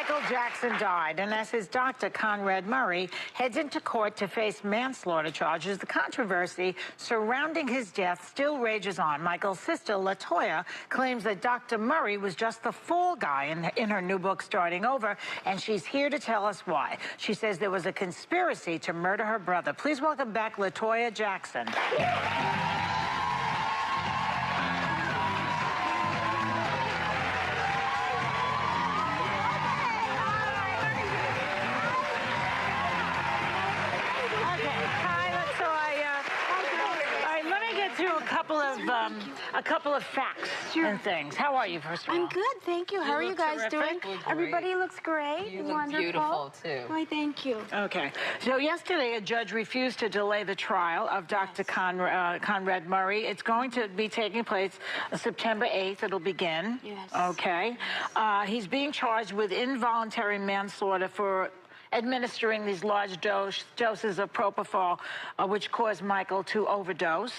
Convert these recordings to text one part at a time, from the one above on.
Michael Jackson died, and as his doctor, Conrad Murray, heads into court to face manslaughter charges, the controversy surrounding his death still rages on. Michael's sister, TOYA, claims that Dr. Murray was just the fall guy in her new book, Starting Over, and she's here to tell us why. She says there was a conspiracy to murder her brother. Please welcome back TOYA Jackson. A couple of facts and things. How are you, first of all? I'm good, thank you. How are you guys doing? Everybody looks great. You look wonderful. Beautiful, too. Why, thank you. Okay. So yesterday, a judge refused to delay the trial of Dr. Conrad Murray. It's going to be taking place September 8th. It'll begin. Yes. Okay. He's being charged with involuntary manslaughter for administering these large doses of propofol, which caused Michael to overdose.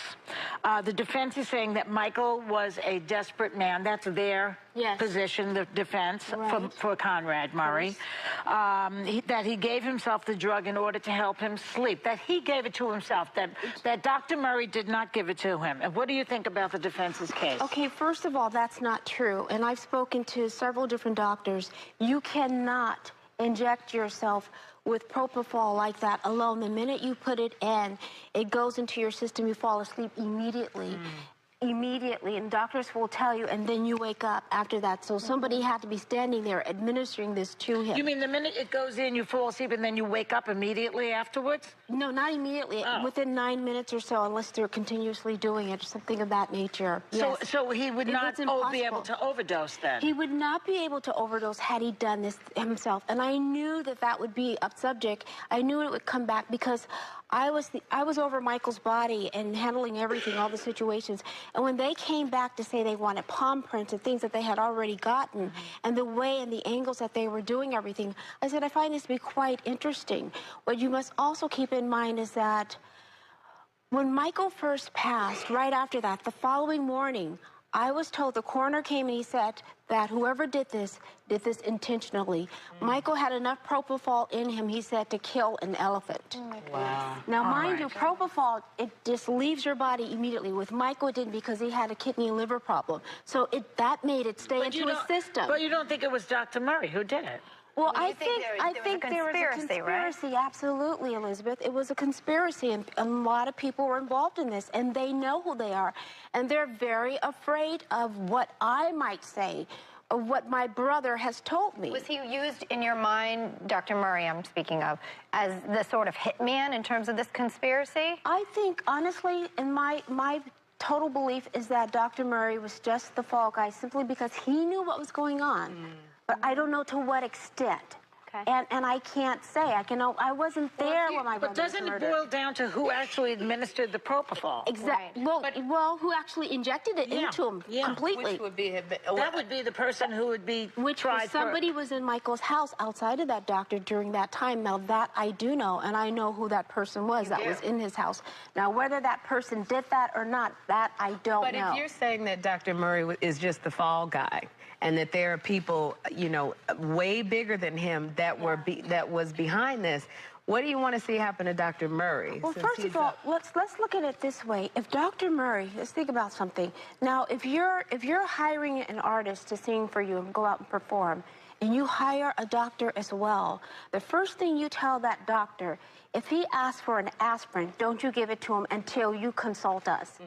The defense is saying that Michael was a desperate man. That's their position, the defense, for Conrad Murray. That he gave himself the drug in order to help him sleep. That he gave it to himself. That Dr. Murray did not give it to him. And what do you think about the defense's case? Okay, first of all, that's not true. And I've spoken to several different doctors. You cannot inject yourself with propofol like that alone. The minute you put it in, it goes into your system, you fall asleep immediately. Immediately, and doctors will tell you, and then you wake up after that. So somebody had to be standing there administering this to him. You mean the minute it goes in, you fall asleep, and then you wake up immediately afterwards? No, not immediately. Within 9 minutes or so, unless they're continuously doing it, something of that nature. So he would not be able to overdose then? He would not be able to overdose had he done this himself. And I knew that that would be a subject. I knew it would come back because I was over Michael's body and handling everything, all the situations. And when they came back to say they wanted palm prints and things that they had already gotten, and the way and the angles that they were doing everything, I said, I find this to be quite interesting. What you must also keep in mind is that when Michael first passed, right after that, the following morning, I was told, the coroner came and he said that whoever did this intentionally. Michael had enough propofol in him, he said, to kill an elephant. Wow. Now, mind you, propofol, it just leaves your body immediately. With Michael, it didn't because he had a kidney and liver problem. So that made it stay into his system. But you don't think it was Dr. Murray who did it? Well, I think there was a conspiracy, right? Absolutely, Elizabeth. It was a conspiracy, and a lot of people were involved in this, and they know who they are. And they're very afraid of what I might say, of what my brother has told me. Was he used in your mind, Dr. Murray I'm speaking of, as the sort of hitman in terms of this conspiracy? I think, honestly, in my total belief is that Dr. Murray was just the fall guy simply because he knew what was going on. But I don't know to what extent. Okay. And I can't say. I wasn't there when my brother was murdered. But doesn't it boil down to who actually administered the propofol? Exactly. Right. Well, who actually injected it into him completely? Which would be that would be the person who would be tried. Somebody was in Michael's house outside of that doctor during that time. Now that I do know, and I know who that person was that was in his house. Now whether that person did that or not, that I don't know. But if you're saying that Dr. Murray is just the fall guy, and that there are people, you know, way bigger than him that was behind this, what do you want to see happen to Dr. Murray? Well, first of all, let's look at it this way. If Dr. Murray, let's think about something. Now, if you're hiring an artist to sing for you and go out and perform, and you hire a doctor as well, the first thing you tell that doctor, if he asks for an aspirin, don't you give it to him until you consult us.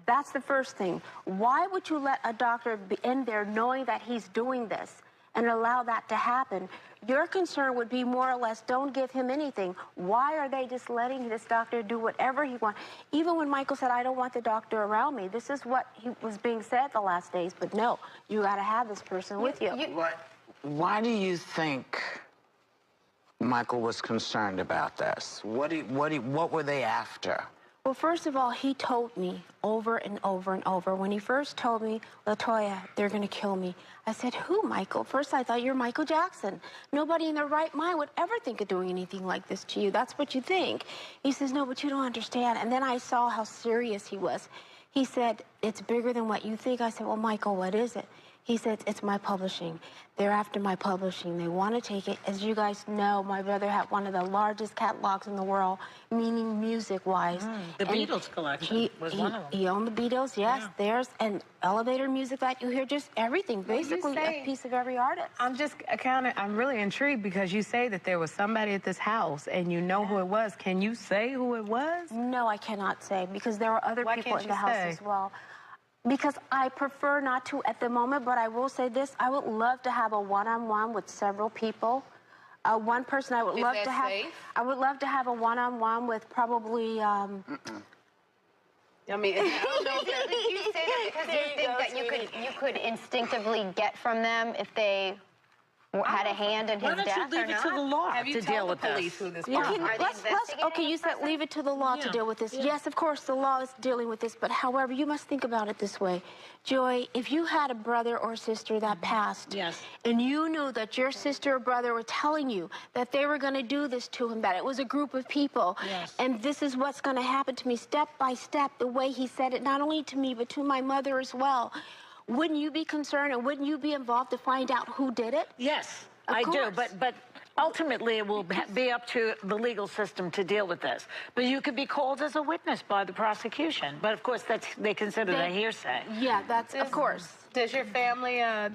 That's the first thing. Why would you let a doctor be in there knowing that he's doing this and allow that to happen? Your concern would be more or less, don't give him anything. Why are they just letting this doctor do whatever he wants? Even when Michael said, I don't want the doctor around me, this is what he was being said the last days, but no, you got to have this person with you. Why do you think Michael was concerned about this? What were they after? Well, first of all, he told me over and over and over. When he first told me, LaToya, they're going to kill me. I said, who, Michael? First, I thought, you're Michael Jackson. Nobody in their right mind would ever think of doing anything like this to you. That's what you think. He says, no, but you don't understand. And then I saw how serious he was. He said, it's bigger than what you think. I said, well, Michael, what is it? He said, it's my publishing. They're after my publishing. They want to take it. As you guys know, my brother had one of the largest catalogs in the world, meaning music-wise. The Beatles collection was one of them. He owned the Beatles, yes. Yeah. There's an elevator music that you hear, just everything, basically a piece of every artist. I'm really intrigued because you say that there was somebody at this house and you know who it was. Can you say who it was? No, I cannot say, because there were other people in the house as well. Because I prefer not to at the moment, but I will say this. I would love to have a one-on-one with several people. One person I would love to have. Safe? I would love to have a one-on-one with probably. I mean, I don't know if Did you say that because you think that you could instinctively get from them if they had a hand in his death or not? Why don't you leave it to the law to deal with this? who this Yeah. person Okay, you said leave it to the law to deal with this. Yes, of course, the law is dealing with this. But however, you must think about it this way. Joy, if you had a brother or sister that passed, and you knew that your sister or brother were telling you that they were going to do this to him, that it was a group of people, and this is what's going to happen to me step by step, the way he said it, not only to me, but to my mother as well, wouldn't you be concerned and wouldn't you be involved to find out who did it? Yes, I do, but ultimately it will be up to the legal system to deal with this. But you could be called as a witness by the prosecution. But of course, they consider that hearsay. Yeah, that's, of course. Does your family, I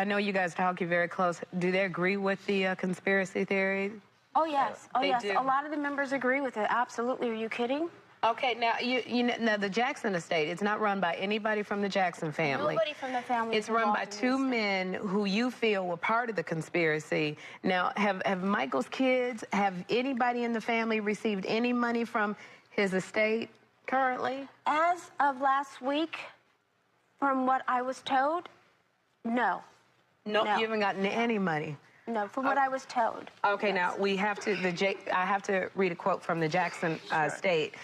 know you guys talk, you're very close. Do they agree with the conspiracy theory? Oh, yes. Oh, They yes. do. A lot of the members agree with it. Absolutely. Are you kidding? Okay, now now the Jackson estate, it's not run by anybody from the Jackson family. Nobody from the family. It's run by two men who you feel were part of the conspiracy. Now, have Michael's kids, have anybody in the family received any money from his estate currently? As of last week, from what I was told, no. No, No. you haven't gotten any money. No, from what I was told. Okay, now we have to, I have to read a quote from the Jackson estate.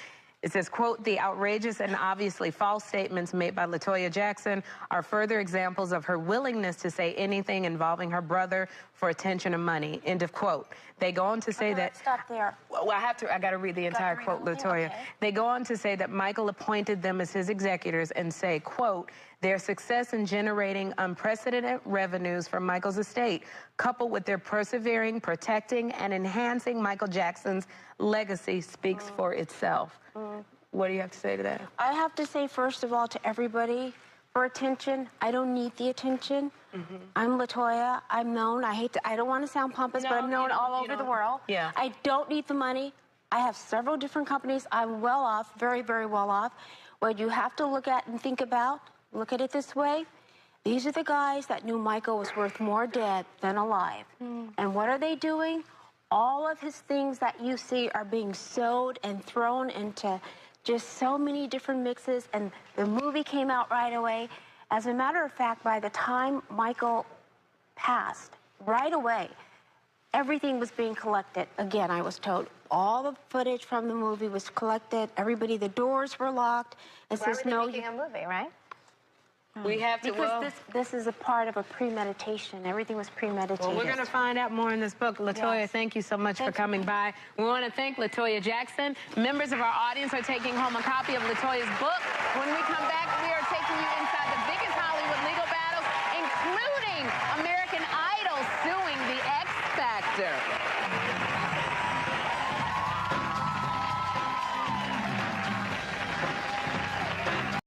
It says, quote, "The outrageous and obviously false statements made by LaToya Jackson are further examples of her willingness to say anything involving her brother for attention and money," end of quote. They go on to say that... Stop there. Well, I got to read the entire quote, LaToya. Okay. They go on to say that Michael appointed them as his executors and say, quote, "Their success in generating unprecedented revenues from Michael's estate, coupled with their persevering, protecting, and enhancing Michael Jackson's legacy speaks for itself." What do you have to say to that? I have to say, first of all, to everybody, for attention, I don't need the attention. I'm LaToya. I'm known. I don't want to sound pompous, but I'm known all over the world. Yeah. I don't need the money. I have several different companies. I'm well off, very, very well off. What you have to look at and think about, look at it this way. These are the guys that knew Michael was worth more dead than alive. And what are they doing? All of his things that you see are being sewed and thrown into just so many different mixes, and the movie came out right away. As a matter of fact, by the time Michael passed, right away, everything was being collected. Again, I was told all the footage from the movie was collected. Everybody, the doors were locked. It Why were says they no. making a movie, right? We have to... Because this is a part of a premeditation. Everything was premeditated. Well, we're going to find out more in this book. LaToya, thank you so much for coming by. We want to thank LaToya Jackson. Members of our audience are taking home a copy of LaToya's book. When we come back, we are